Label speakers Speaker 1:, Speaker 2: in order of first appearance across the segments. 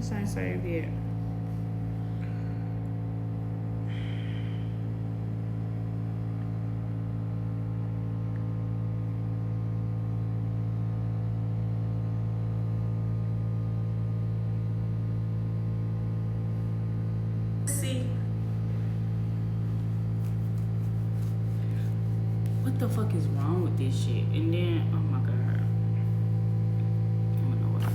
Speaker 1: This ain't saved yet. What the fuck is wrong with this shit? And then, oh my god. I don't know what.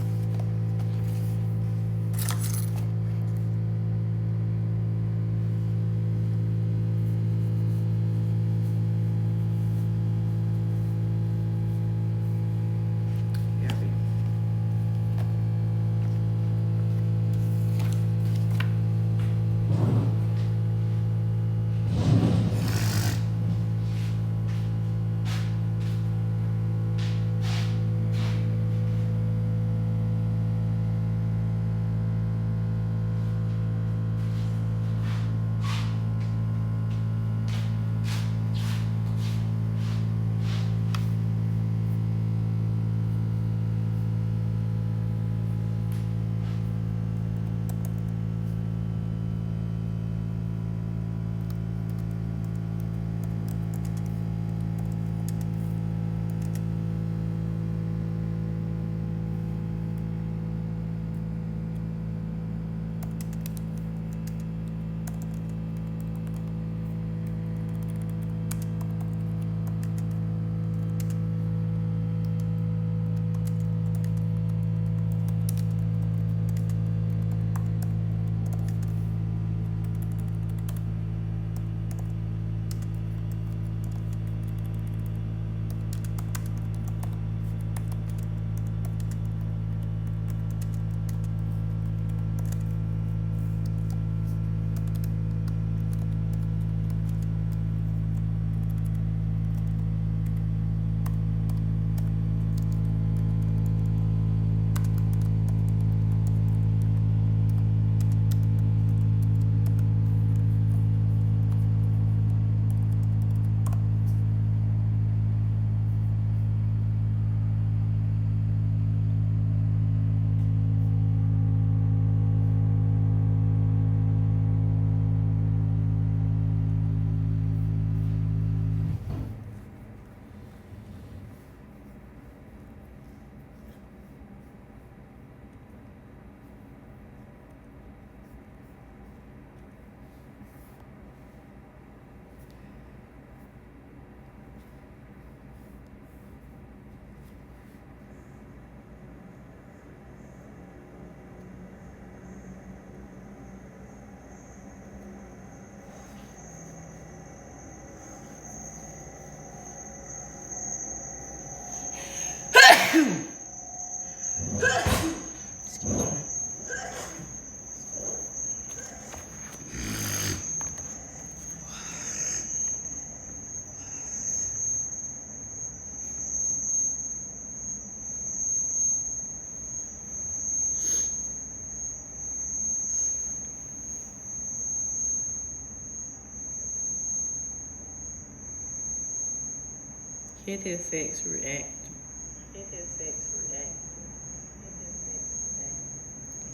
Speaker 1: It affects react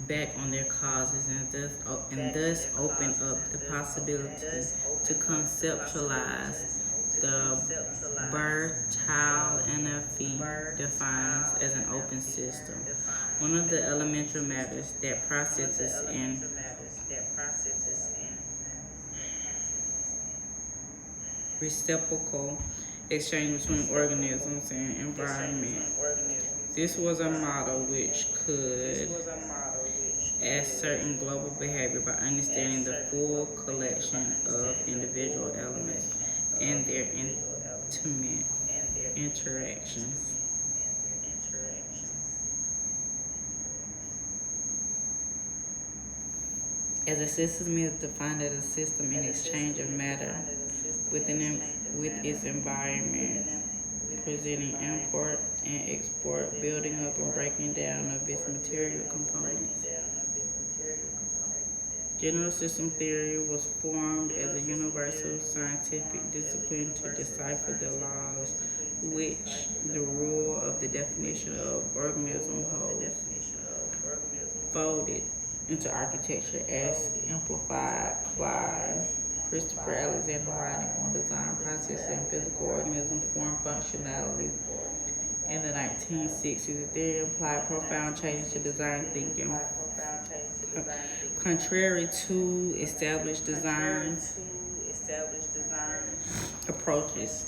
Speaker 1: back on their causes and thus open up the possibility to conceptualize the birth, child, and a fee defines as an open system. One of the elementary matters that processes in reciprocal exchange between organisms and environment. This was a model which could ascertain global behavior by understanding the full collection of individual elements and their intimate interactions. As a system is defined as a system in exchange of matter with its environment, presenting import and export, building up and breaking down of its material components. General system theory was formed as a universal scientific discipline to decipher the laws which the rule of the definition of organism holds. Folded into architecture as amplified by Christopher Alexander writing on design process and physical organisms form functionality. In the 1960s, they applied profound changes to design thinking. Contrary to established design approaches,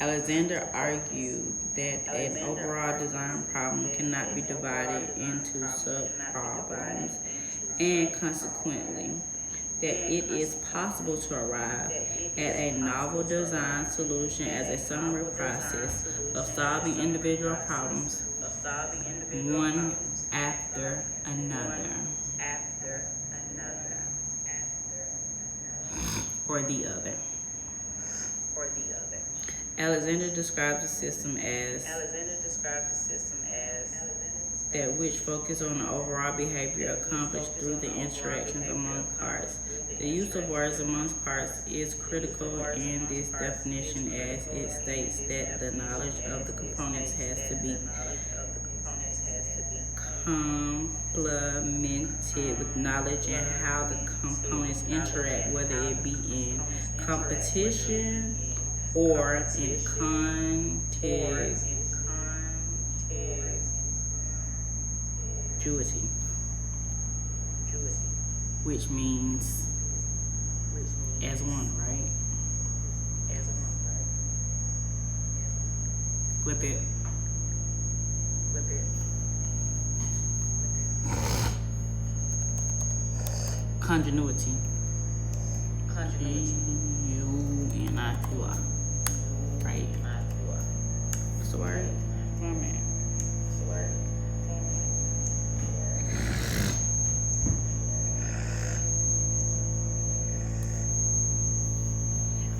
Speaker 1: Alexander argued that an overall design problem cannot be divided into sub-problems, and consequently, that it is possible to arrive at a novel design solution as a summary process of solving individual problems one after another, or the other. Alexander describes the system as that which focus on the overall behavior accomplished through the interactions among parts. The use of words amongst parts is critical in this definition, as it states that the knowledge of the components has to be complemented with knowledge and how the components interact, whether it be in competition or in contiguity, which means as one, right? Flip it. Continuity. G-U-N-I-Q-I. Right? What's the word? Oh man. What's the word?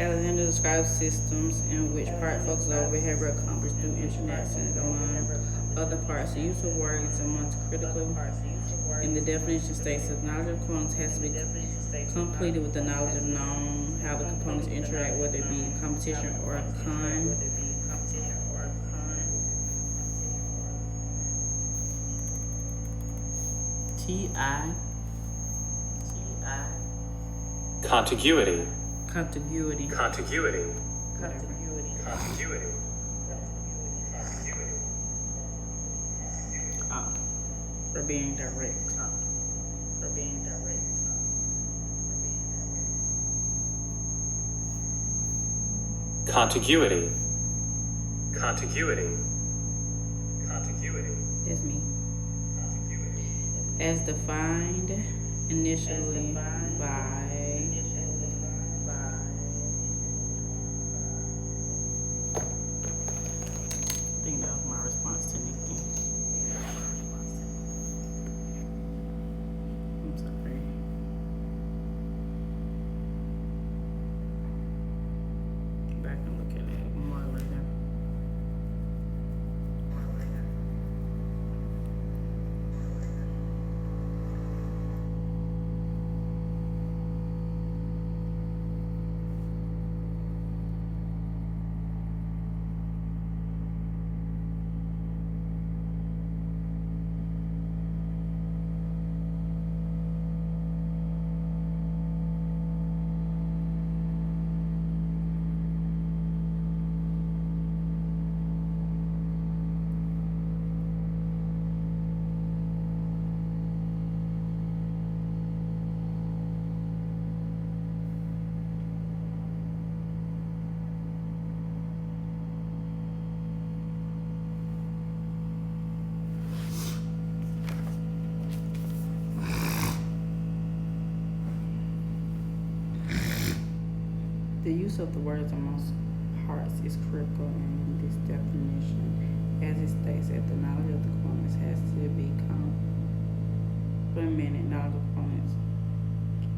Speaker 1: Alexander describes systems in which part focuses on behavior accomplished through interactions among other parts. The use of words amongst critical in the definition states that knowledge of components has to be completed with the knowledge of known how the components interact, whether it be in competition or
Speaker 2: Contiguity.
Speaker 1: For being direct.
Speaker 2: Contiguity.
Speaker 1: That's me. As defined initially by I think that was my response to Nikki. I'm sorry. Go back and look at it more later. The use of the words amongst parts is critical in this definition, as it states that the knowledge of the components has to be complemented knowledge of components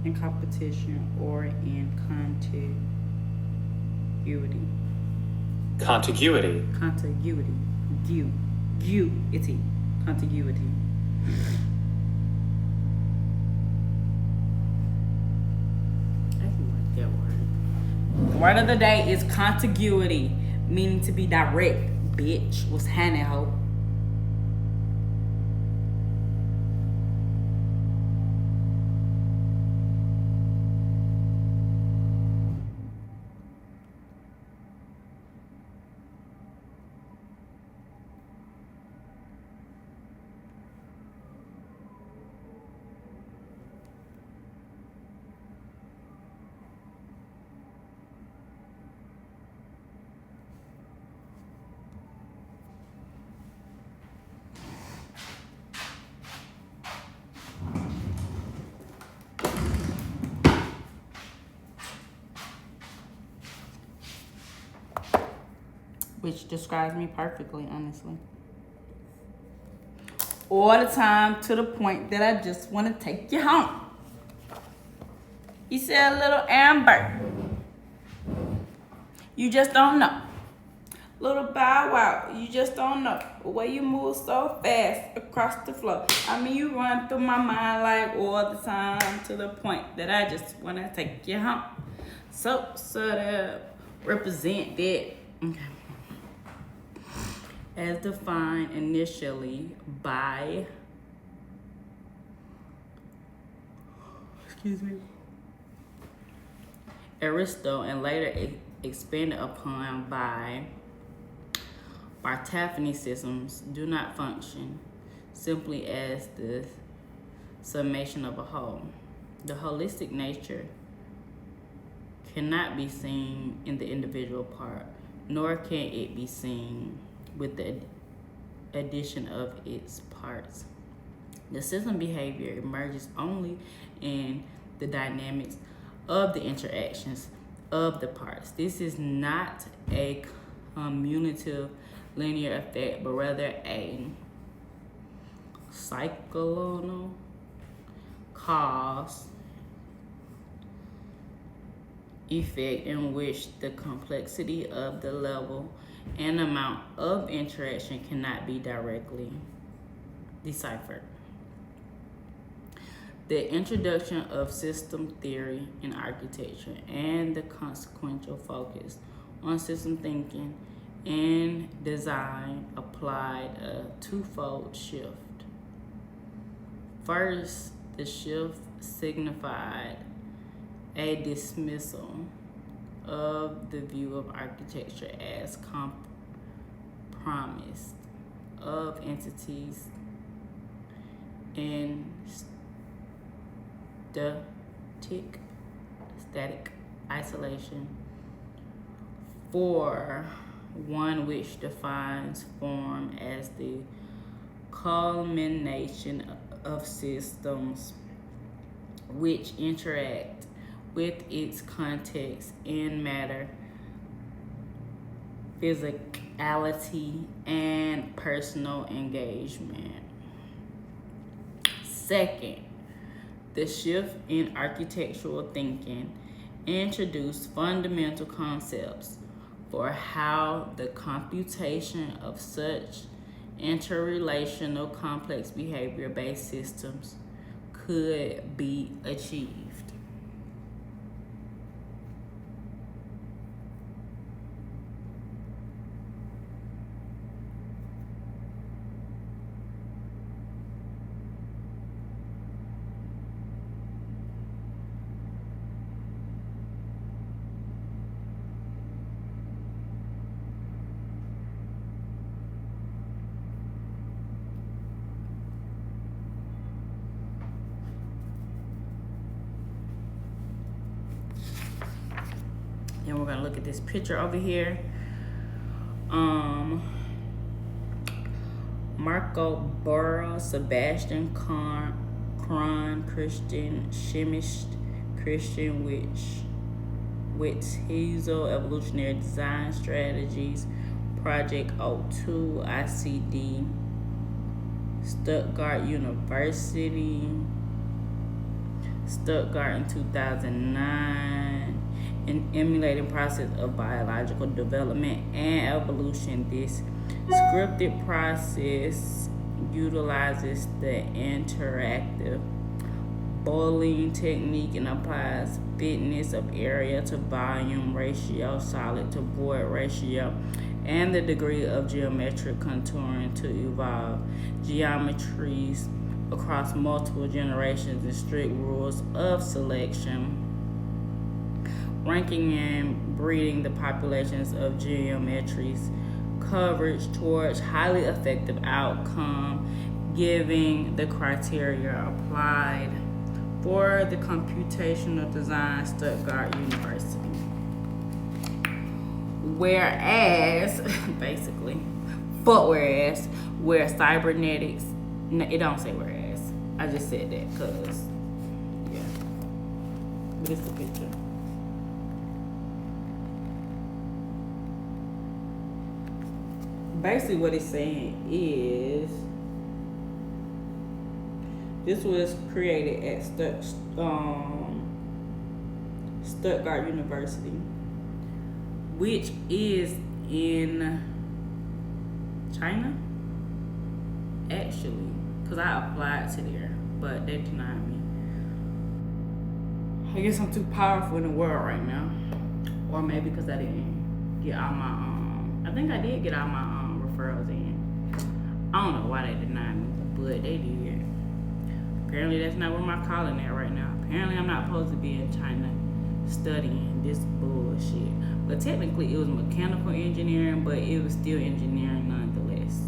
Speaker 1: in competition or in contiguity. Contiguity. That word. The word of the day is contiguity, meaning to be direct. Bitch, what's happening, ho? which describes me perfectly, honestly. All the time, to the point that I just want to take you home. He said, little Amber, you just don't know. Little Bow Wow, you just don't know. The way you move so fast across the floor. I mean, you run through my mind like all the time, to the point that I just want to take you home. So to represent that, okay, as defined initially by, Aristotle, and later expanded upon by Bartafini, systems do not function simply as the summation of a whole. The holistic nature cannot be seen in the individual part, nor can it be seen with the addition of its parts. The system behavior emerges only in the dynamics of the interactions of the parts. This is not a commutative linear effect, but rather a cyclonal cause effect in which the complexity of the level and amount of interaction cannot be directly deciphered. The introduction of system theory in architecture and the consequential focus on system thinking and design applied a twofold shift. First, the shift signified a dismissal of the view of architecture as compromised of entities in static isolation for one which defines form as the culmination of systems which interact with its context in matter, physicality, and personal engagement. Second, the shift in architectural thinking introduced fundamental concepts for how the computation of such interrelational complex behavior-based systems could be achieved. And we're gonna look at this picture over here. Marco Burra, Sebastian Kron, Christian Schmidt, Christian Witzel, Evolutionary Design Strategies, Project O2, ICD, Stuttgart University, Stuttgart in 2009. An emulating process of biological development and evolution. This scripted process utilizes the interactive Boolean technique and applies fitness of area to volume ratio, solid to void ratio, and the degree of geometric contouring to evolve geometries across multiple generations and strict rules of selection, ranking and breeding the populations of geometries, coverage towards highly effective outcome, giving the criteria applied for the computational design, Stuttgart University. Whereas, basically, where cybernetics, no, it don't say whereas. I just said that because, yeah. But it's the picture. basically what it's saying is this was created at Stuttgart University, which is in China, actually, because I applied to there, but they denied me. I guess I'm too powerful in the world right now, or maybe because I didn't get all my I think I did get all my referrals in. I don't know why they denied me, but they did. Apparently that's not where my calling at right now. Apparently I'm not supposed to be in China studying this bullshit. But technically it was mechanical engineering, but it was still engineering nonetheless.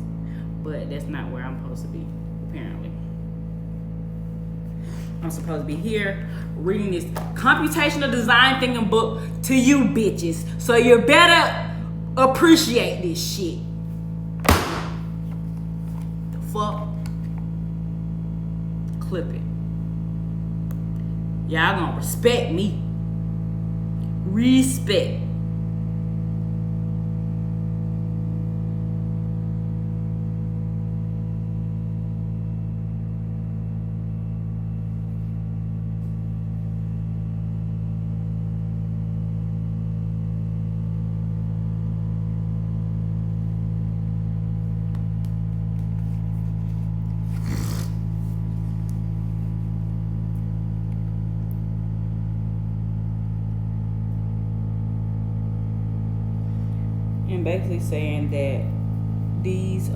Speaker 1: But that's not where I'm supposed to be, apparently. I'm supposed to be here reading this computational design thinking book to you bitches. So you better appreciate this shit. The fuck? Clip it. Y'all gonna respect me. Respect. And basically saying that these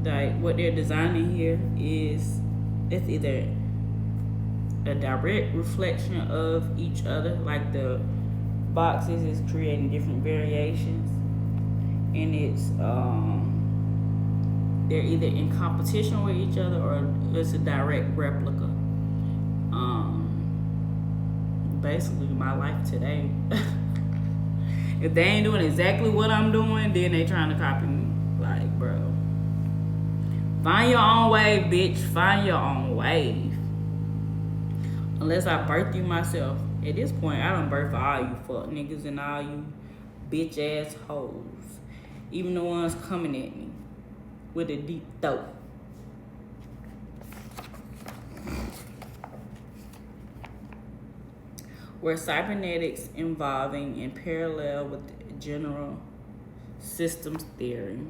Speaker 1: like what they're designing here is it's either a direct reflection of each other, like the boxes is creating different variations, and it's they're either in competition with each other or it's a direct replica. Basically my life today. If they ain't doing exactly what I'm doing, then they trying to copy me. Like, bro, find your own wave, bitch. Find your own wave. Unless I birth you myself. At this point, I done birth all you fuck niggas and all you bitch ass hoes. Even the ones coming at me with a deep throat. Where cybernetics involving in parallel with general systems theory.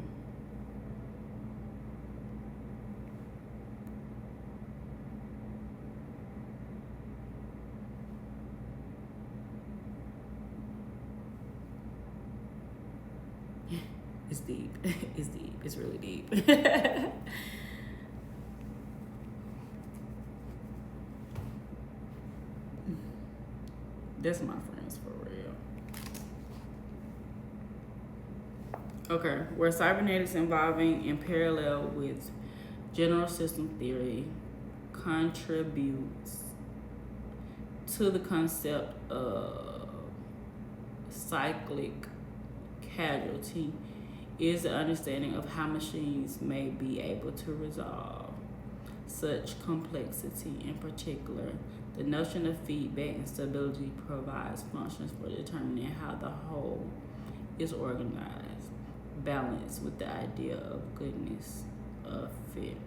Speaker 1: It's deep. It's deep. It's really deep. That's my friends for real. Okay, where cybernetics involving in parallel with general system theory contributes to the concept of cyclic casualty is the understanding of how machines may be able to resolve such complexity. In particular, the notion of feedback and stability provides functions for determining how the whole is organized, balanced with the idea of goodness of fit.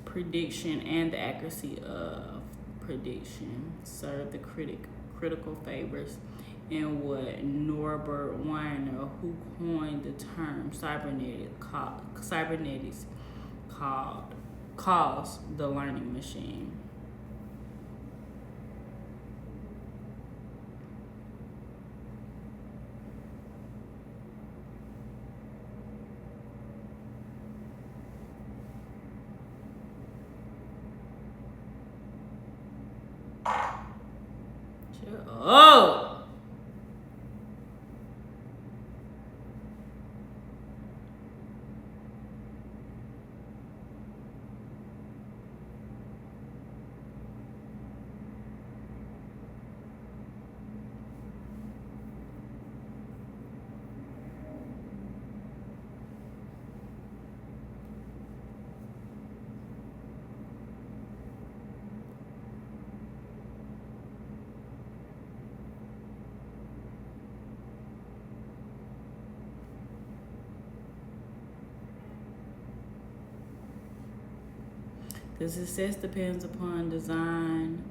Speaker 1: Prediction and the accuracy of prediction serve the critical favors in what Norbert Wiener, who coined the term cybernetics, calls the learning machine. Shut up. The success depends upon design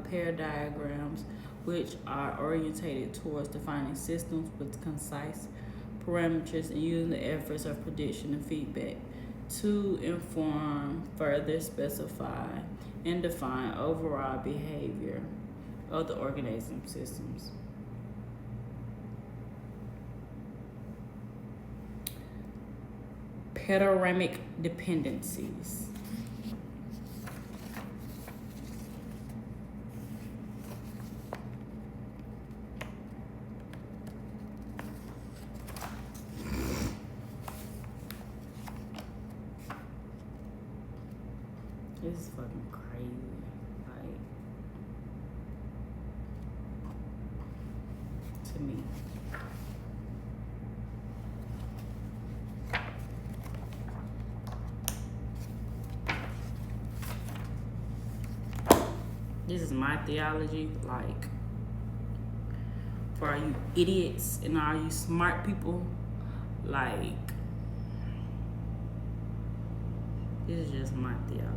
Speaker 1: pair diagrams, which are orientated towards defining systems with concise parameters and using the efforts of prediction and feedback to inform, further specify, and define overall behavior of the organism systems. Panoramic dependencies. This is fucking crazy. Like, to me. This is my theology. Like, for all you idiots and all you smart people, like, this is just my theology.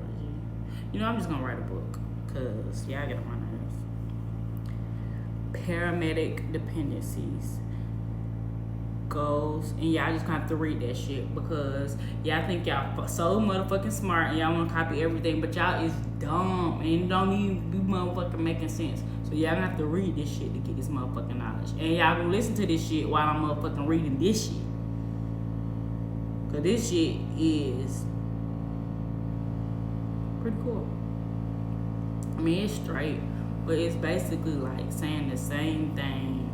Speaker 1: You know, I'm just gonna write a book, cause y'all get on my nerves. Paramedic dependencies. Goals, and y'all just gonna have to read that shit, because y'all think y'all so motherfucking smart and y'all wanna copy everything, but y'all is dumb and it don't even be motherfucking making sense. So y'all gonna have to read this shit to get this motherfucking knowledge. And y'all gonna listen to this shit while I'm motherfucking reading this shit. Cause this shit is pretty cool. I mean, it's straight, but it's basically like saying the same thing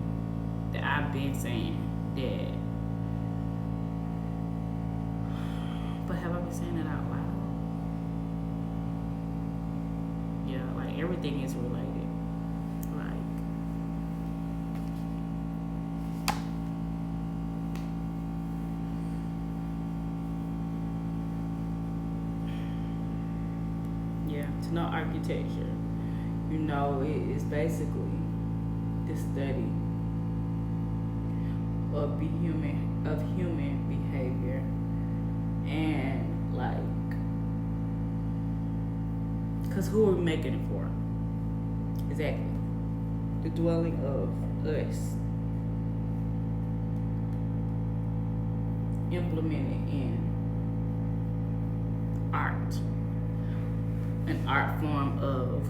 Speaker 1: that I've been saying. That, but have I been saying it out loud? Yeah, like everything is related. Like, yeah, to know architecture, you know, it is basically the study of human behavior, and like, cause who are we making it for? Exactly, the dwelling of us, implemented in art, an art form of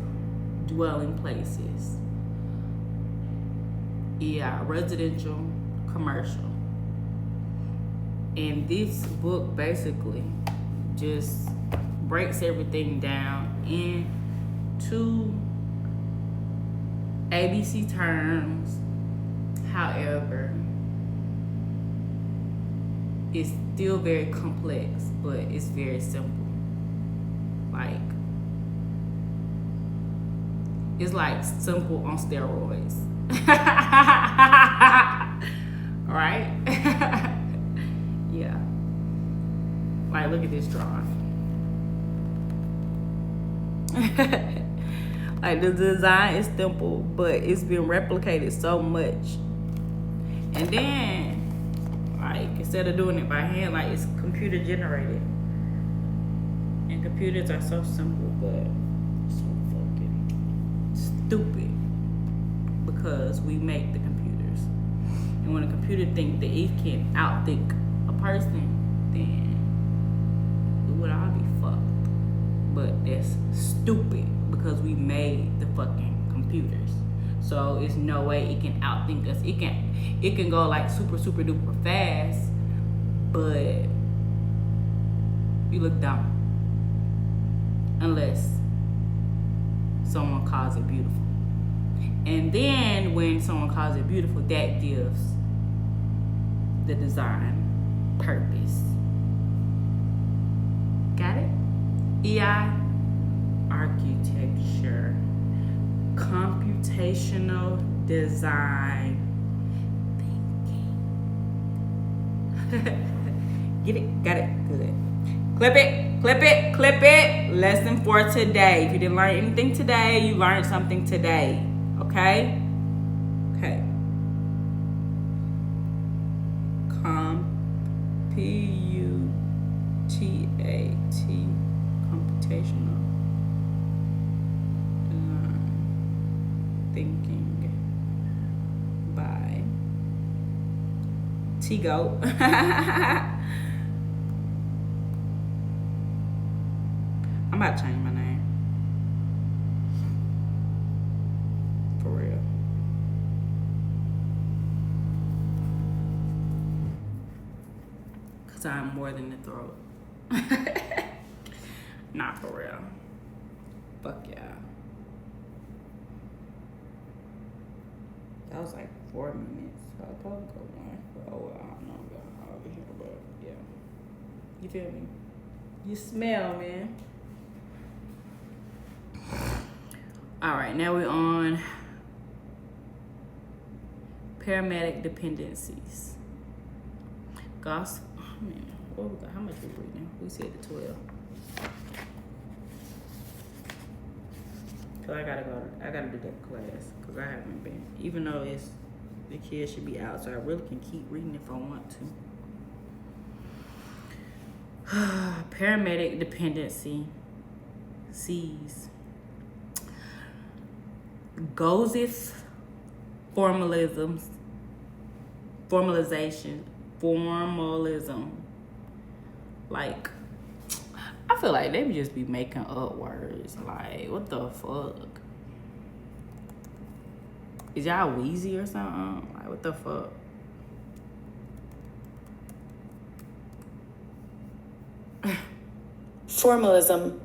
Speaker 1: dwelling places. Yeah, residential, commercial. And this book basically just breaks everything down into ABC terms. However, it's still very complex, but it's very simple. Like, it's like simple on steroids. Right? Yeah. Like, look at this drawing. Like, the design is simple, but it's been replicated so much. And then, like, instead of doing it by hand, like, it's computer generated. And computers are so simple, but so fucking stupid, because we make the computers. And when a computer thinks that it can outthink a person, then we would all be fucked. But that's stupid, because we made the fucking computers. So it's no way it can outthink us. It can go like super duper fast, but you look dumb. Unless someone calls it beautiful. And then when someone calls it beautiful, that gives the design purpose. Got it? EI, architecture, computational design thinking. Get it? Got it? Good. Clip it. Lesson for today. If you didn't learn anything today, you learned something today. Okay? Okay. Computation. computational design thinking by T-Goat. I'm about to change my name. For real. Because I'm more than the throat. Not for real. Fuck yeah. That was like 4 minutes. So I'll probably go on for I don't know about over here, but yeah. You feel me? You smell, man. Alright, now we're on paramedic dependencies. Gospel, man, what we got? How much we reading? We said the 12. So I gotta do that class because I haven't been. Even though the kids should be out, so I really can keep reading if I want to. Paramedic dependency. C's. Goz's formalism. Like, I feel like they would just be making up words. Like, what the fuck? Is y'all wheezy or something? Like, what the fuck?
Speaker 2: Formalism.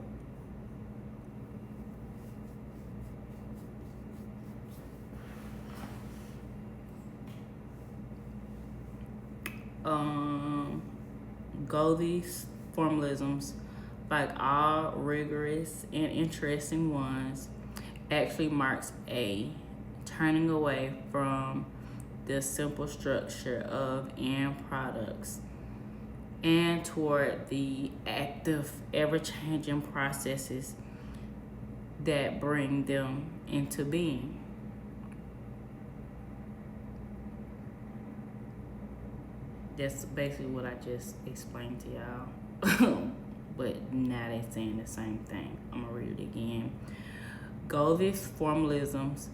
Speaker 1: Goldie's formalisms, like all rigorous and interesting ones, actually marks a turning away from the simple structure of end products and toward the active, ever-changing processes that bring them into being. That's basically what I just explained to y'all. But now they're saying the same thing. I'm gonna read it again. Goldie's formalisms,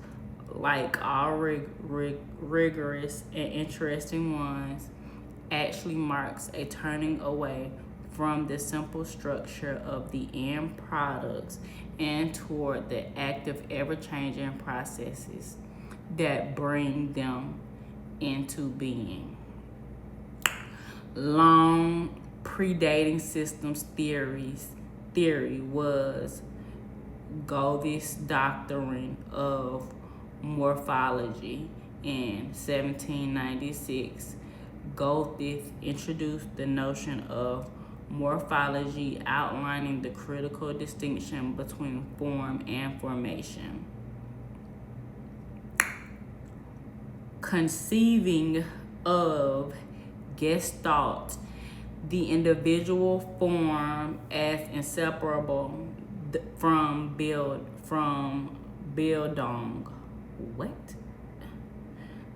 Speaker 1: like all rigorous and interesting ones, actually marks a turning away from the simple structure of the end products and toward the active, ever-changing processes that bring them into being. Long predating systems theory was Goldie's doctrine of morphology. In 1796, Goldie introduced the notion of morphology, outlining the critical distinction between form and formation. Conceiving of Gestalt, the individual form as inseparable from Bildung. What?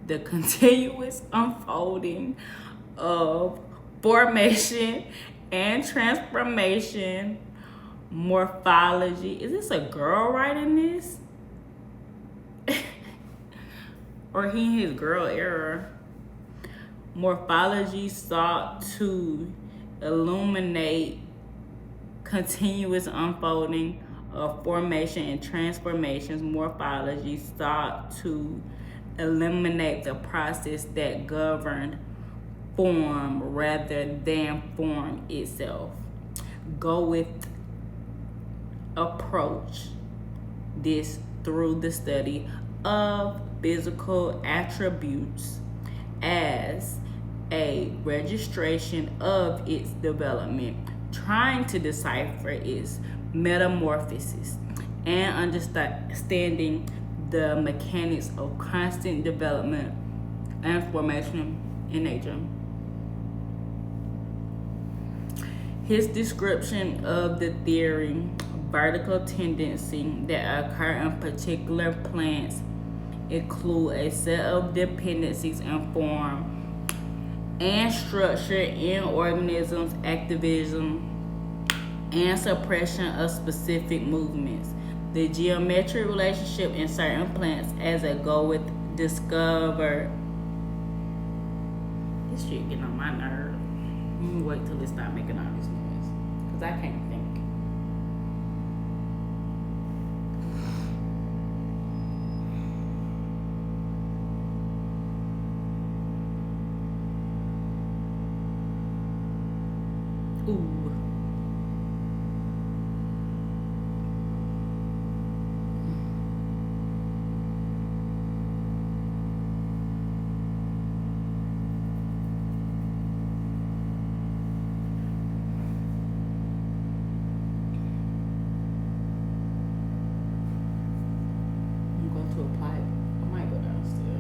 Speaker 1: The continuous unfolding of formation and transformation. Morphology. Is this a girl writing this? Or he and his girl error? Morphology sought to illuminate continuous unfolding of formation and transformations. Morphology sought to eliminate the process that governed form rather than form itself. Goethe approach this through the study of physical attributes as a registration of its development, trying to decipher its metamorphosis and understanding the mechanics of constant development and formation in nature. His description of the theory, vertical tendency that occur in particular plants include a set of dependencies in form and structure in organisms, activism, and suppression of specific movements. The geometric relationship in certain plants as a goal with discovered. This shit getting on my nerve. I'm gonna wait till it stop making all this noise. Cause I can't think. Ooh. I'm going to a pipe. I might go downstairs.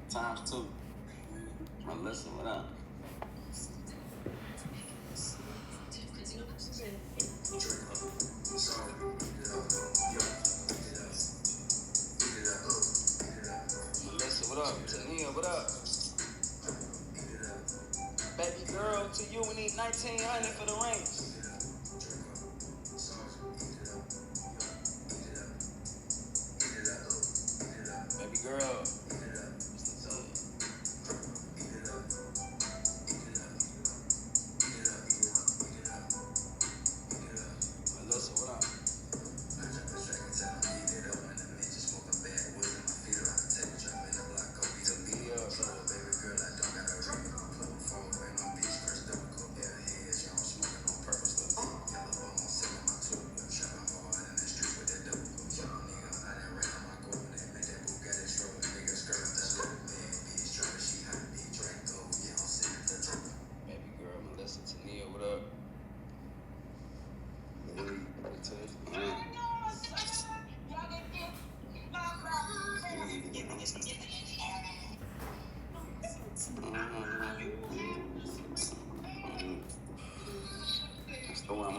Speaker 2: Times two. Melissa, what up? Melissa, what up? Tania, what up? Baby girl, to you, we need 1900 for the rings. Baby girl. Melissa, what up?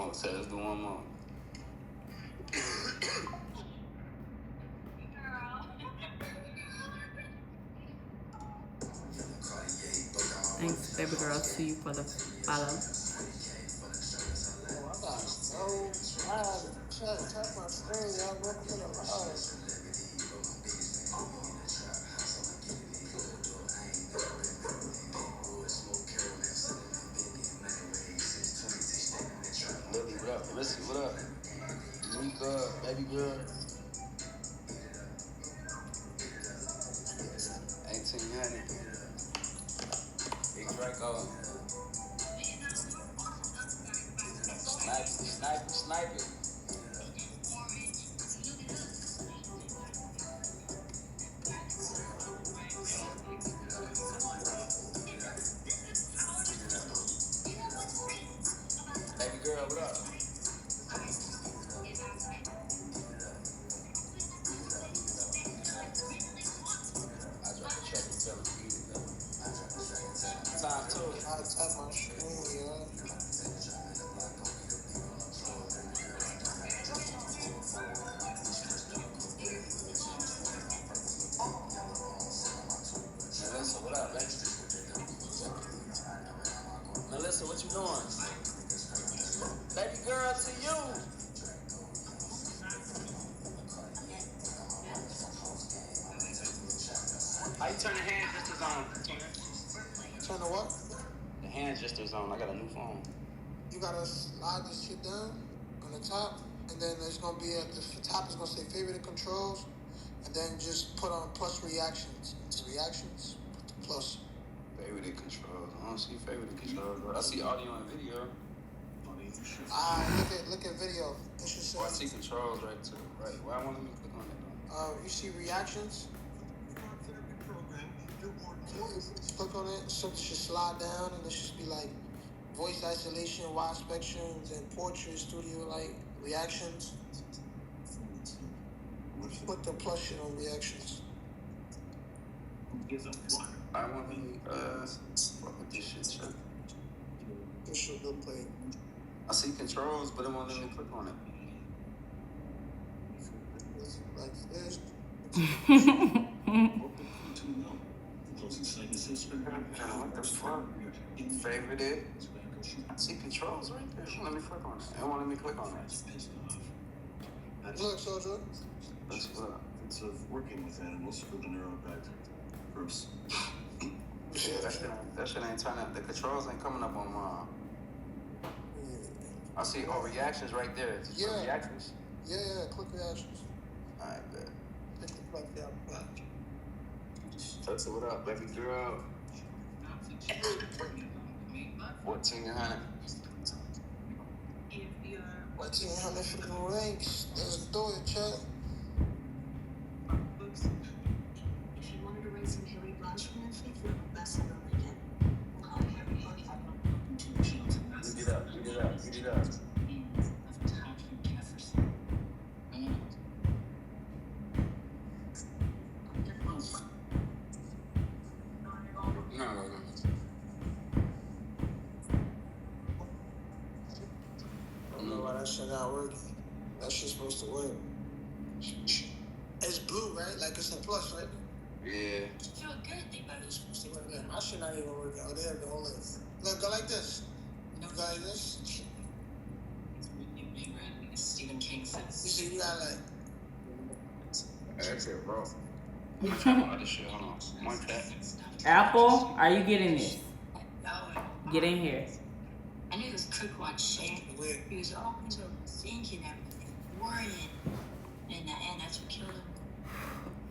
Speaker 3: more. So let's do one more.
Speaker 1: Thanks, baby girl, to you for the follow.
Speaker 2: Oh, I got so mad. Tap my screen, y'all. Welcome to the live.
Speaker 3: Lily, what up? Listen, what up? Mika, baby girl. 1800. Big Draco. Snipe it. Baby girl, what up? I drop the check and tell him to eat it though. Time too.
Speaker 2: I tap my screen, y'all.
Speaker 3: Melissa, what up, baby? Melissa, what you doing? Baby girl, to you. How you turn the hand gestures on?
Speaker 2: Turn the what?
Speaker 3: The hand gestures on. I got a new phone.
Speaker 2: You gotta slide this shit down on the top, and then there's gonna be at the top is gonna say favorite controls, and then just put on plus reactions. Reactions, put the plus.
Speaker 3: Favorite controls. I don't see favorite controls. I see audio and video.
Speaker 2: Look at video. It should say.
Speaker 3: Oh, I see controls right too. Right. Why won't me click on it?
Speaker 2: You see reactions. Click on it. Something should slide down, and it should be like voice isolation, wide spectrums, and portrait studio like reactions. Put the plus shit on reactions.
Speaker 3: I want me fuck with this shit, Chuck.
Speaker 2: This should look like.
Speaker 3: I see controls, but it won't let me click on it.
Speaker 2: Like this.
Speaker 3: What the fuck? Favorite it? I see controls right there. It won't let me click on it. It won't let me click on it.
Speaker 2: Look, Soldier.
Speaker 3: That's what up.
Speaker 4: It's of working with animals for the neuropath groups.
Speaker 3: Yeah, that shit ain't turning. The controls ain't coming up on mine. I see reactions right there. Just
Speaker 2: Yeah.
Speaker 3: Reactions.
Speaker 2: Yeah, click reactions.
Speaker 3: Alright, bet.
Speaker 2: Click the plug down.
Speaker 3: That's what up, baby girl. 1400.
Speaker 2: 1400 for the ranks. Let's do it, chat.
Speaker 5: If you wanted to raise some hairy blush from your feet, that's another weekend.
Speaker 3: Get it up. No.
Speaker 2: I don't know why that shit not working. That shit's supposed to work. It's blue, right? Like it's a plus, right?
Speaker 3: Yeah.
Speaker 5: Feel good, think about it.
Speaker 2: Supposed to work. Yeah, my shit not even working. Oh, they have the whole list. Look, go like this. You go like this.
Speaker 5: Stephen King
Speaker 2: You
Speaker 5: says.
Speaker 2: see, you got like.
Speaker 3: That's it, bro. I'm gonna try all this shit. Hold on. One tap.
Speaker 1: Apple, are you getting this? Get in here.
Speaker 5: I knew this cook watched shit. He was always thinking everything, worrying. And in the end, that's what killed him.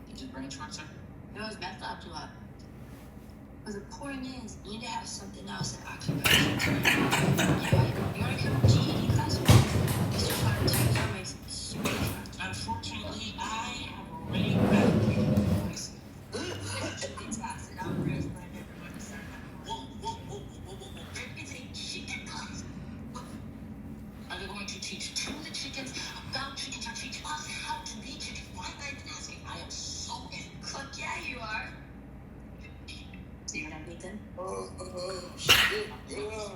Speaker 5: He just bring towards her. It was messed up to her. But the point is, you need to have something else that actually goes. You want to come to GED class? It's just hard to tell me super. Unfortunately, I have already graduated the course. It's fast, and I'm raised by everyone to start that course. Whoa. Everything chicken class. Are they going to teach to the chickens about chickens or teach us how to be chickens? Why am I even asking? I am so in. Fuck yeah, you are. See what I'm thinking?
Speaker 2: Shit. Yeah.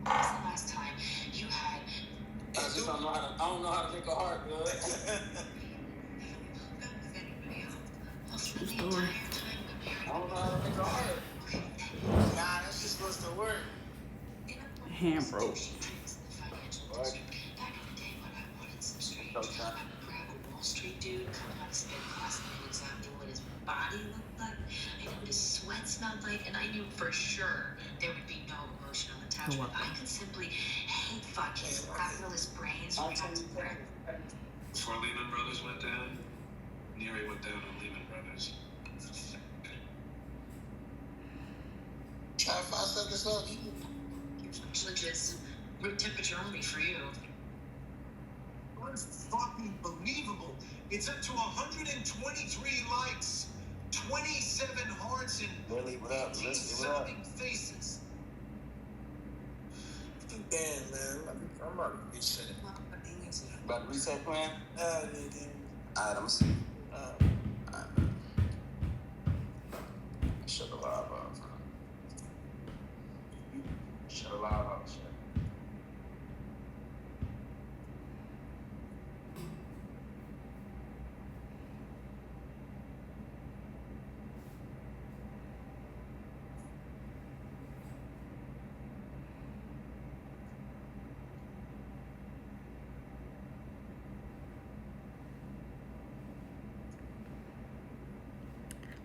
Speaker 5: When's the last time you had?
Speaker 3: I don't know how to make a heart, yo.
Speaker 1: True story.
Speaker 3: I don't know how to make a heart.
Speaker 2: Nah, that's just supposed to work.
Speaker 1: Hand broke.
Speaker 5: Back in the day when I wanted some straight, I would grab a Wall Street dude coming out of spin class and I knew exactly what his body looked like. I knew what his sweat smelled like, and I knew for sure there would be no emotional attachment. I could simply hate fuck his capitalist brains.
Speaker 4: Before Lehman Brothers went down, Neary went down on Lehman Brothers.
Speaker 2: Try 5 seconds up.
Speaker 5: Actually, just room temperature only for you.
Speaker 6: Unfucking believable. It's up to 123 likes, 27 hearts, and
Speaker 3: Really, what up?
Speaker 6: 18 sounding faces.
Speaker 2: Damn, man. I'm about to reset it.
Speaker 3: About the reset plan?
Speaker 2: Yeah.
Speaker 3: Alright, I'm see. Alright. Shut the live off. Shut the live off, shit.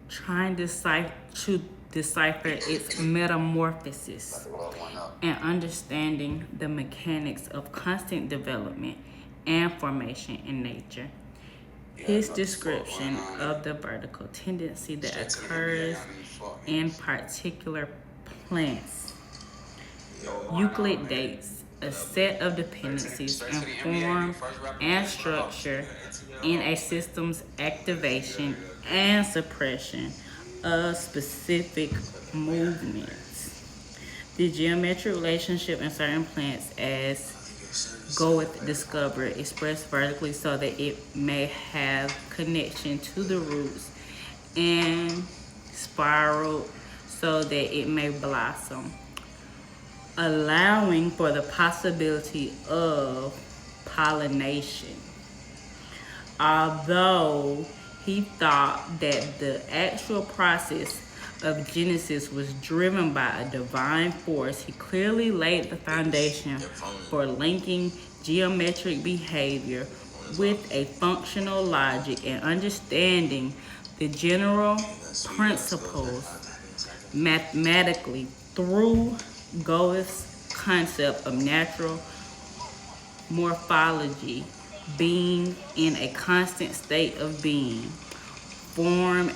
Speaker 1: Trying to decipher its metamorphosis and understanding the mechanics of constant development and formation in nature. His description of the vertical tendency that occurs in particular plants. Euclid dates a set of dependencies in form and structure in a system's activation and suppression of specific movements. The geometric relationship in certain plants, as Goethe discovered, expressed vertically so that it may have connection to the roots and spiraled so that it may blossom, allowing for the possibility of pollination. Although he thought that the actual process of Genesis was driven by a divine force, he clearly laid the foundation for linking geometric behavior with a functional logic and understanding the general principles mathematically through Goethe's concept of natural morphology, being in a constant state of being, form,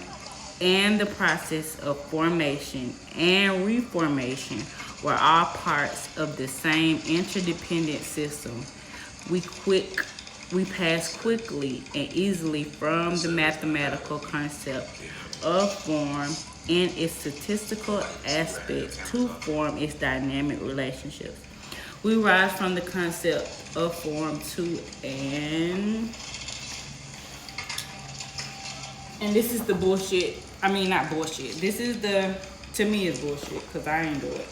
Speaker 1: and the process of formation and reformation were all parts of the same interdependent system. We pass quickly and easily from the mathematical concept of form and its statistical aspects to form its dynamic relationships. We rise from the concept of form to and this is the bullshit. I mean, not bullshit. This is the, to me, it's bullshit because I ain't do it.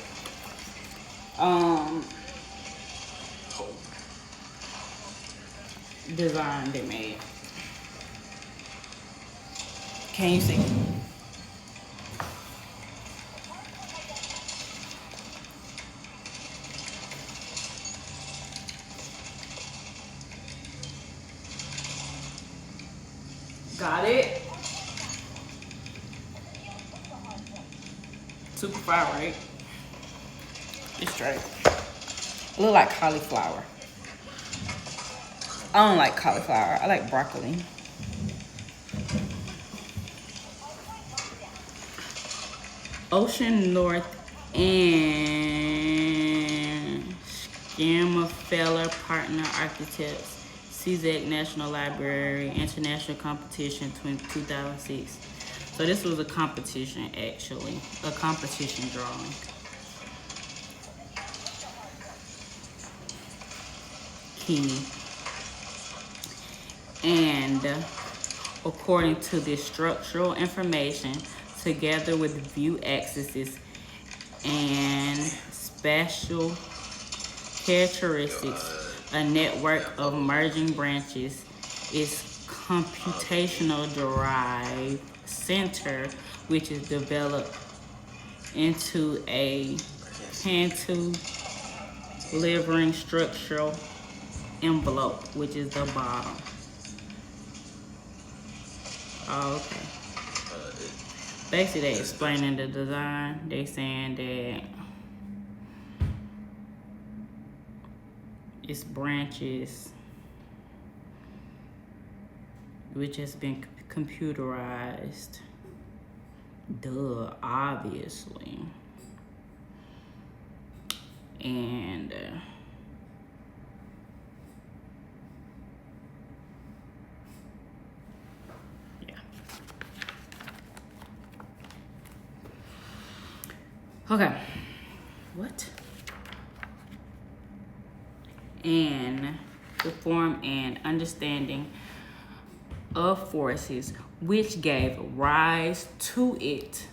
Speaker 1: Design they made. Can you see? Got it? Super fire, right? It's straight. It look like cauliflower. I don't like cauliflower. I like broccoli. Ocean North and Schimmelfeller Partner Architects, CZEC National Library, International Competition 2006. So this was a competition, actually, a competition drawing. Key. And according to this structural information, together with view axes and spatial characteristics. A network of merging branches is computational derived center, which is developed into a cantilevering structural envelope, which is the bottom. Oh, okay. Basically, they explaining the design. They saying that its branches, which has been computerized. Duh, obviously. And yeah. Okay. What? And to form an understanding of forces which gave rise to it.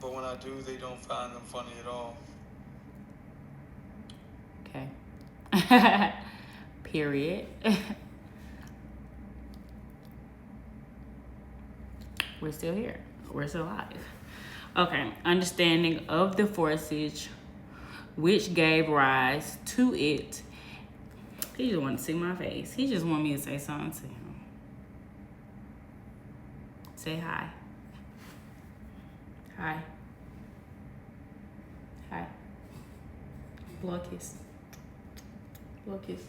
Speaker 7: But when I do, they don't find them funny at all.
Speaker 1: Okay. Period. We're still here. We're still alive. Okay. Understanding of the forces which gave rise to it. He just wanted to see my face. He just wanted me to say something to him. Say hi. Hi. Hi. Blow a kiss. Blow a kiss.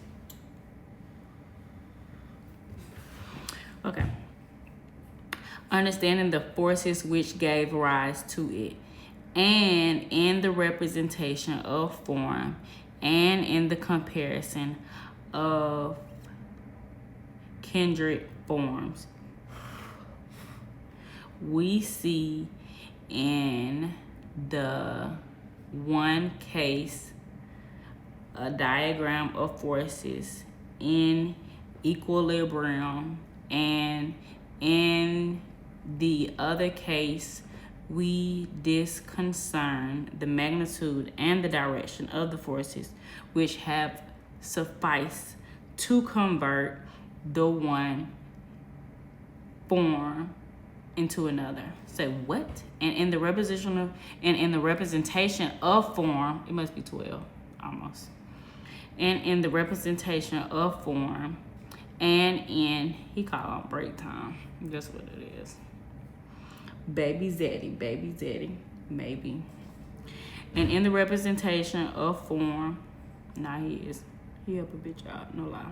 Speaker 1: Okay. Understanding the forces which gave rise to it, and in the representation of form, and in the comparison of kindred forms, we see in the one case a diagram of forces in equilibrium, and in the other case we discern the magnitude and the direction of the forces which have sufficed to convert the one form into another. Say what? And in the representation of form, it must be 12 almost. And in the representation of form, and in, he called on break time. That's what it is. Baby Zeddy, maybe. And in the representation of form, he help a bitch out, no lie.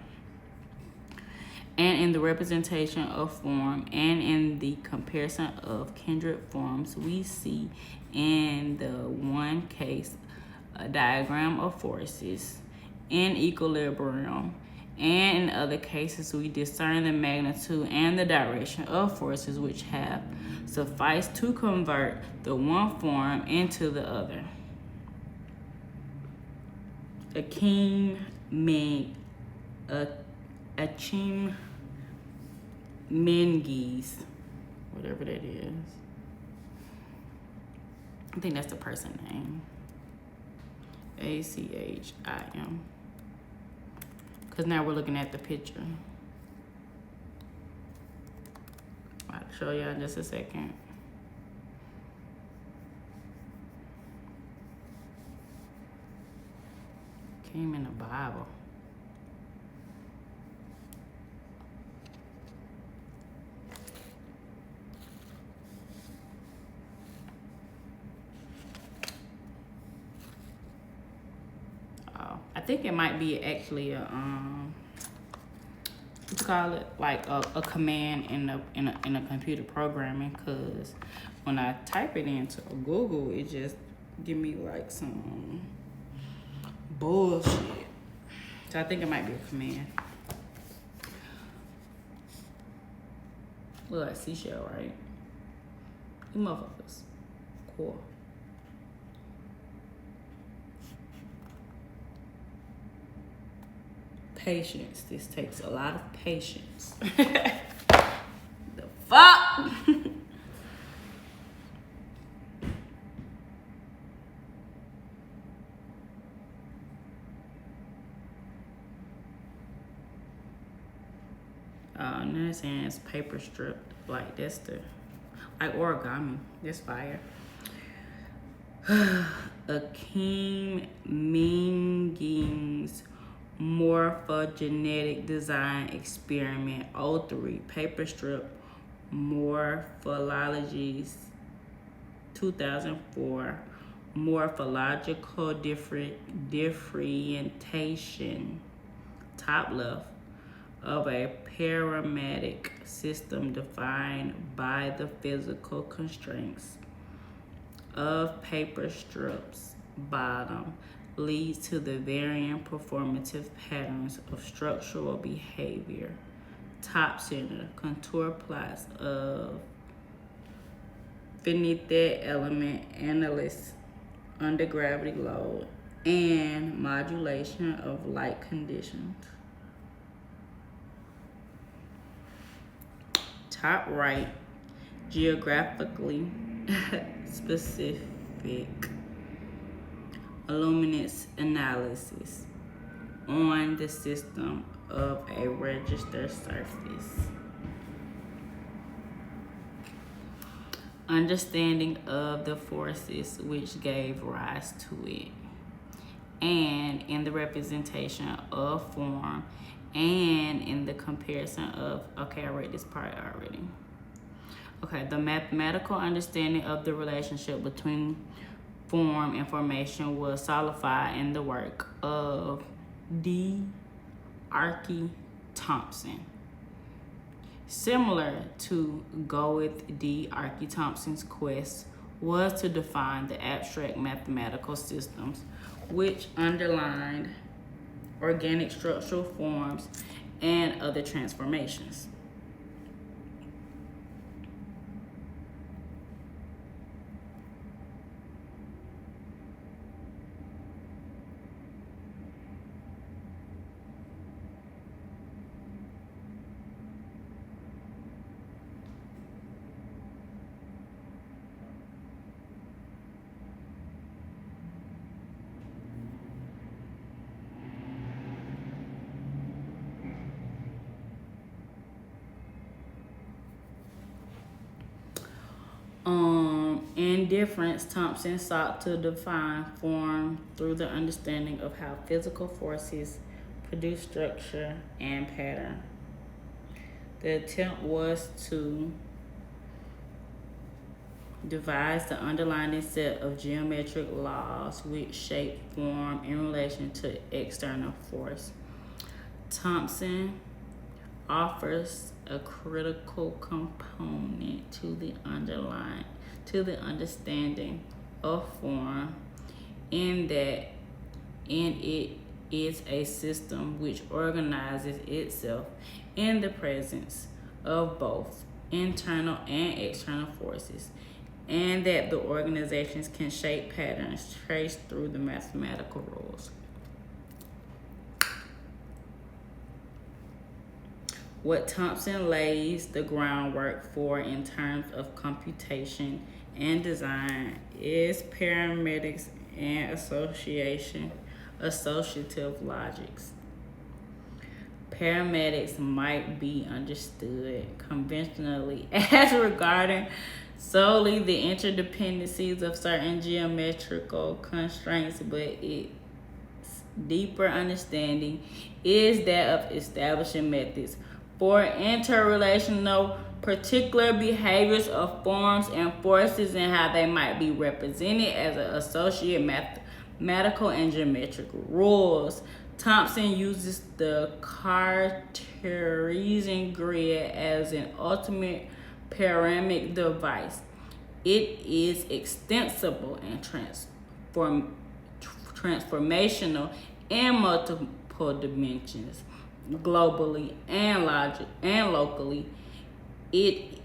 Speaker 1: And in the representation of form, and in the comparison of kindred forms, we see in the one case a diagram of forces in equilibrium, and in other cases we discern the magnitude and the direction of forces which have sufficed to convert the one form into the other. Akim Menges, whatever that is. I think that's the person name. Achim. Because now we're looking at the picture. I'll show y'all in just a second. Came in the Bible. I think it might be actually a what you call it, like a command in a computer programming, because when I type it into Google, it just give me like some bullshit. So I think it might be a command. Look like seashell, right? You motherfuckers. Cool. Patience. This takes a lot of patience. The fuck? I'm Now it's saying it's paper strip. Like that's the like origami. That's fire. Akeem Minging's Morphogenetic Design Experiment 03 Paper Strip Morphologies 2004 Morphological differentiation top left of a parametric system defined by the physical constraints of paper strips bottom leads to the varying performative patterns of structural behavior. Top center contour plots of finite element analysis under gravity load and modulation of light conditions. Top right, geographically specific luminance analysis on the system of a register surface. Understanding of the forces which gave rise to it, and in the representation of form, and in the comparison of, okay, I read this part already. Okay, the mathematical understanding of the relationship between form and formation was solidified in the work of D. Archie Thompson. Similar to Goethe, D. Archie Thompson's quest was to define the abstract mathematical systems which underlined organic structural forms and other transformations. In difference, Thompson sought to define form through the understanding of how physical forces produce structure and pattern. The attempt was to devise the underlying set of geometric laws which shape form in relation to external force. Thompson offers a critical component to the understanding of form in that it is a system which organizes itself in the presence of both internal and external forces, and that the organizations can shape patterns traced through the mathematical rules. What Thompson lays the groundwork for in terms of computation and design is parametrics and associative logics. Parametrics might be understood conventionally as regarding solely the interdependencies of certain geometrical constraints, but its deeper understanding is that of establishing methods for interrelational particular behaviors of forms and forces and how they might be represented as an associate mathematical and geometric rules. Thompson uses the Cartesian grid as an ultimate panoramic device. It is extensible and transformational in multiple dimensions, globally and locally. It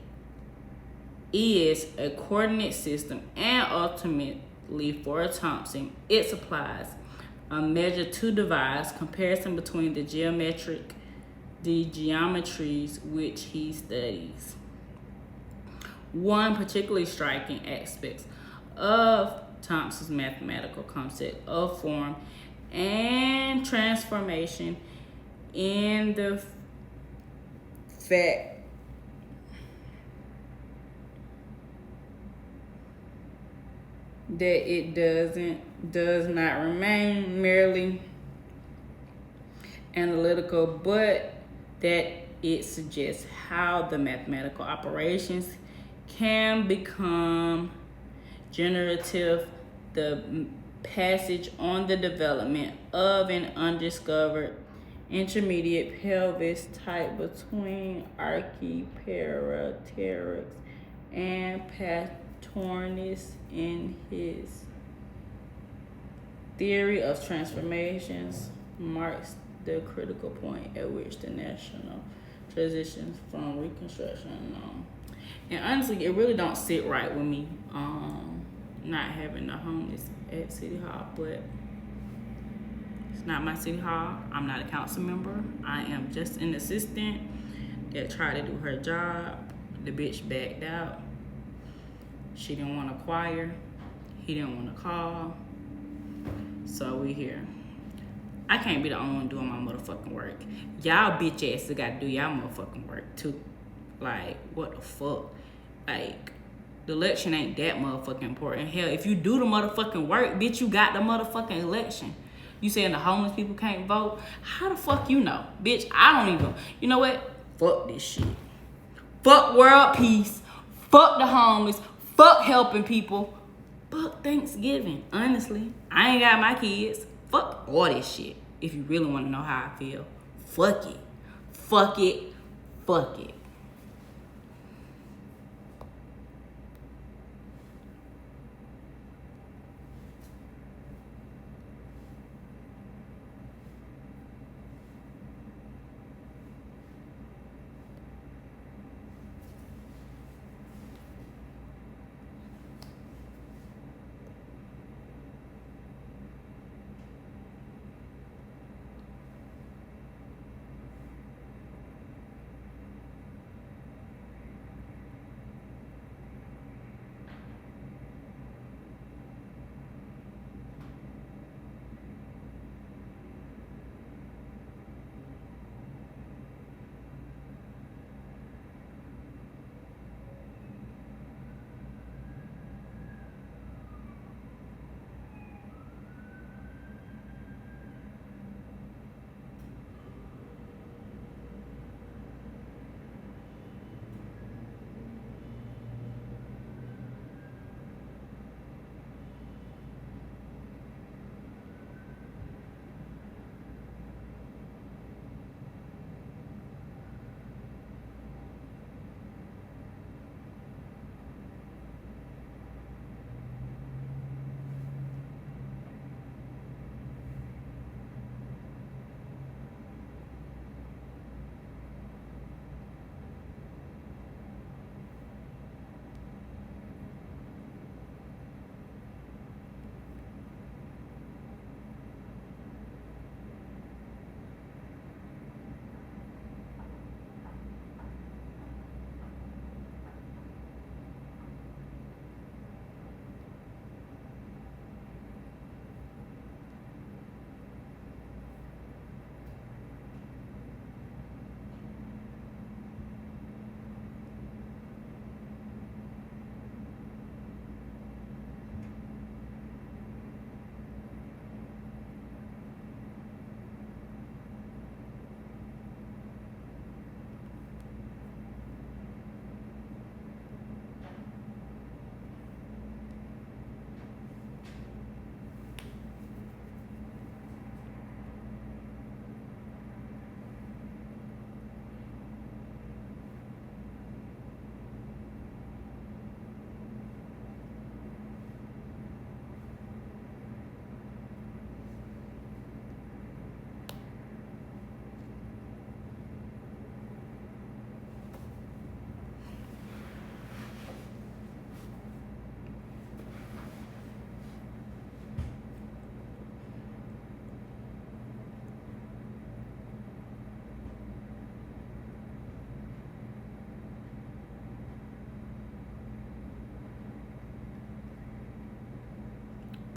Speaker 1: is a coordinate system, and ultimately for Thompson, it supplies a measure to devise comparison between the geometries which he studies. One particularly striking aspect of Thompson's mathematical concept of form and transformation in the fact that it does not remain merely analytical, but that it suggests how the mathematical operations can become generative. The passage on the development of an undiscovered intermediate pelvis type between Archaeopteryx and Patornis in his theory of transformations marks the critical point at which the national transitions from Reconstruction. And honestly, it really don't sit right with me, not having the homeless at City Hall, but it's not my City Hall. I'm not a council member. I am just an assistant that tried to do her job. The bitch backed out. She didn't want to choir. He didn't want to call. So we here. I can't be the only one doing my motherfucking work. Y'all bitch asses gotta do y'all motherfucking work too. Like, what the fuck? Like, the election ain't that motherfucking important. Hell, if you do the motherfucking work, bitch, you got the motherfucking election. You saying the homeless people can't vote? How the fuck you know? Bitch, I don't even. You know what? Fuck this shit. Fuck world peace. Fuck the homeless. Fuck helping people. Fuck Thanksgiving. Honestly, I ain't got my kids. Fuck all this shit. If you really want to know how I feel, fuck it. Fuck it. Fuck it.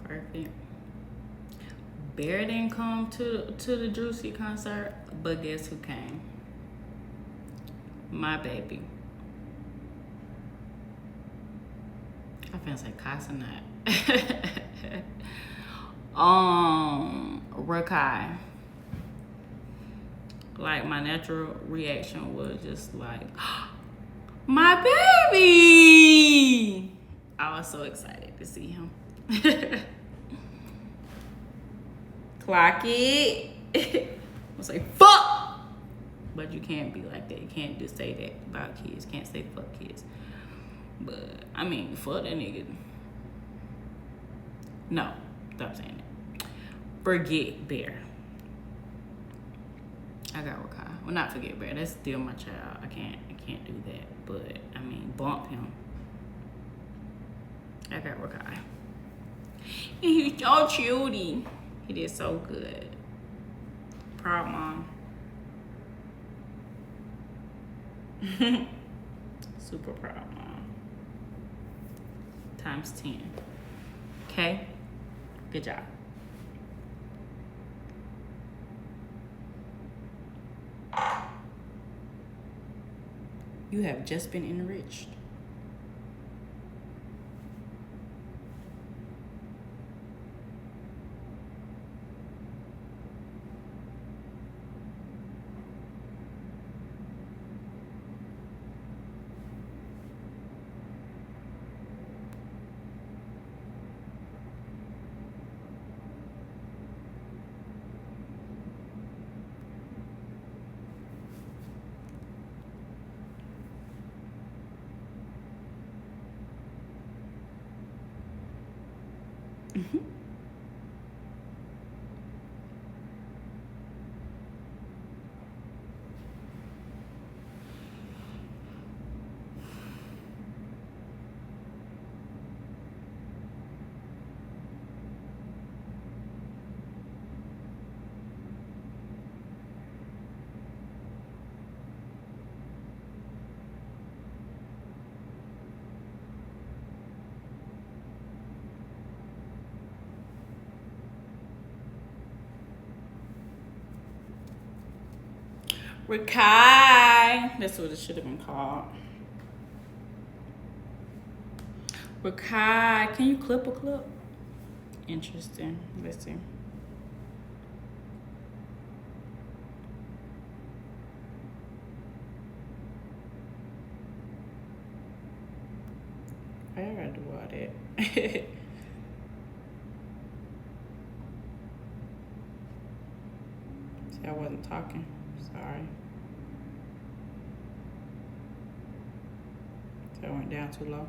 Speaker 1: Perfect. Bear didn't come to the Juicy concert, but guess who came? My baby. I feel like Casanat. Rakai. Like, my natural reaction was just like, my baby! I was so excited to see him. Clock it. I was like, fuck! But you can't be like that. You can't just say that about kids. Can't say fuck kids. But, I mean, fuck that nigga. No, stop saying that. Forget Bear. I got Rakai. Well, not forget Bear. That's still my child. I can't do that. But, I mean, bump him. I got Rakai. And he's so cutie. He did so good. Proud mom. Super proud mom. Times 10. Okay? Good job. You have just been enriched. Rakai. That's what it should have been called. Rakai. Can you clip a clip? Interesting. Let's see. I gotta do all that. See, I wasn't talking. Sorry. So I went down too low.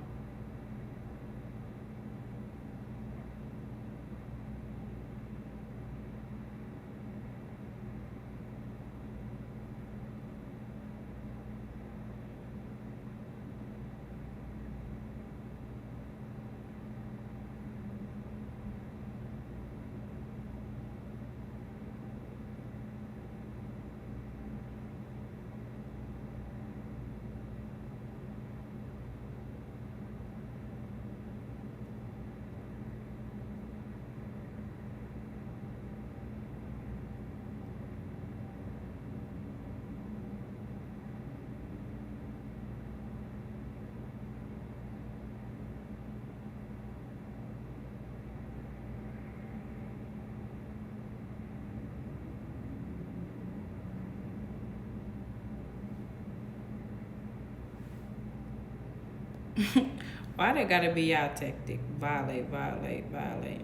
Speaker 1: Why they gotta be y'all tactic? Violate, violate, violate.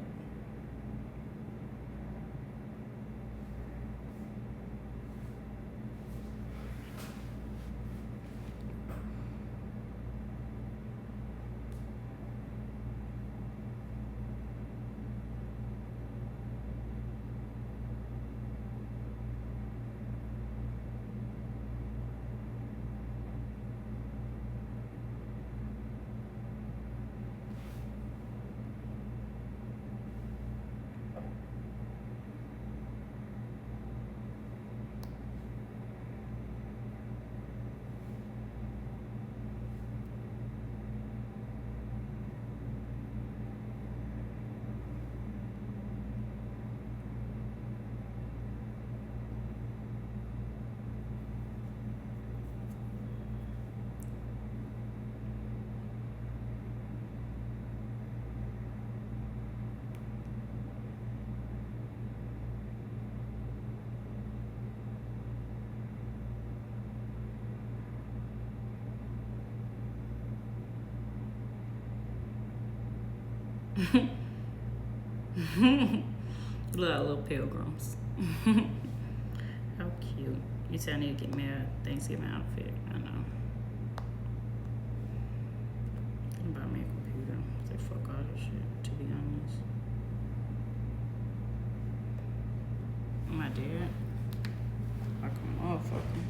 Speaker 1: Look like little pilgrims. How cute. You said I need to get me a Thanksgiving outfit. I know. Buy me a computer. Say fuck all this shit, to be honest. My dad. Like a motherfucker.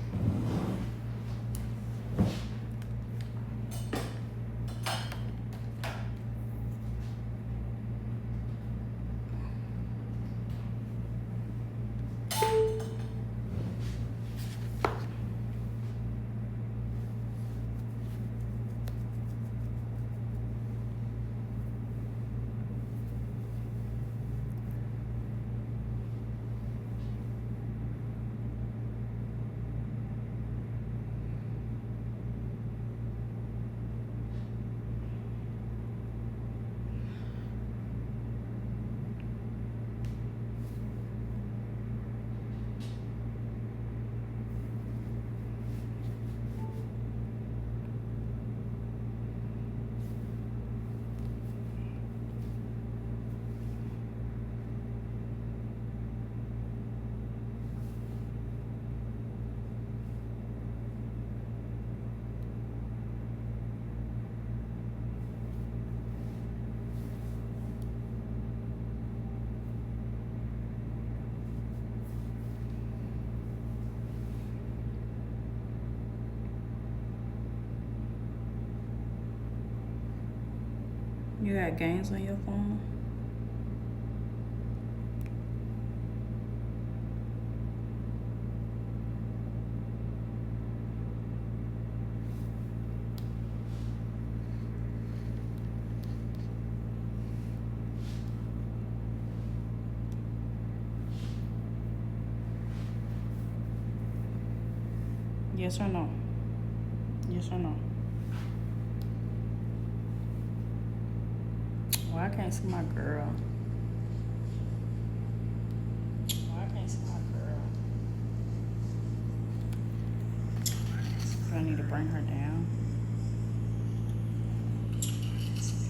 Speaker 1: You got games on your phone? Yes or no? Yes or no? Why I can't see my girl? Why I can't see my girl? Do I need to bring her down? Do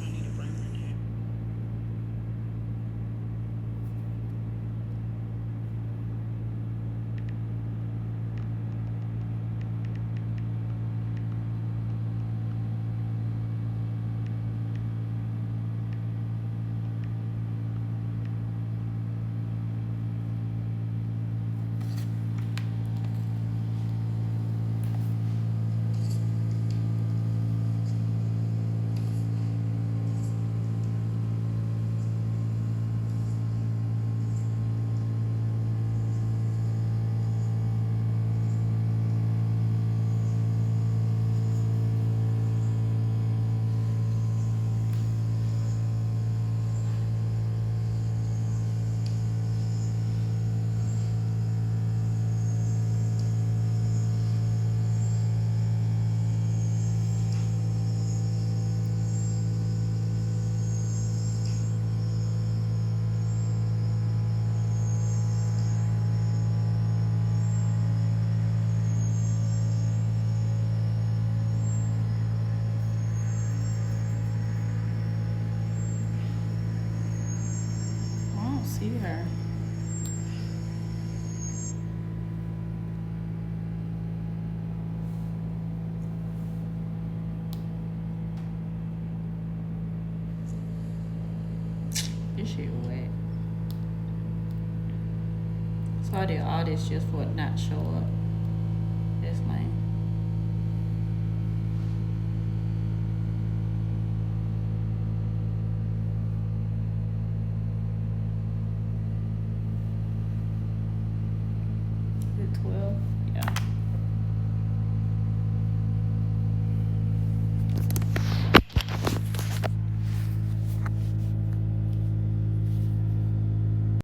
Speaker 1: I need to bring her down? See her. This shit wet. So I did all this just for it not to show up. That's lame.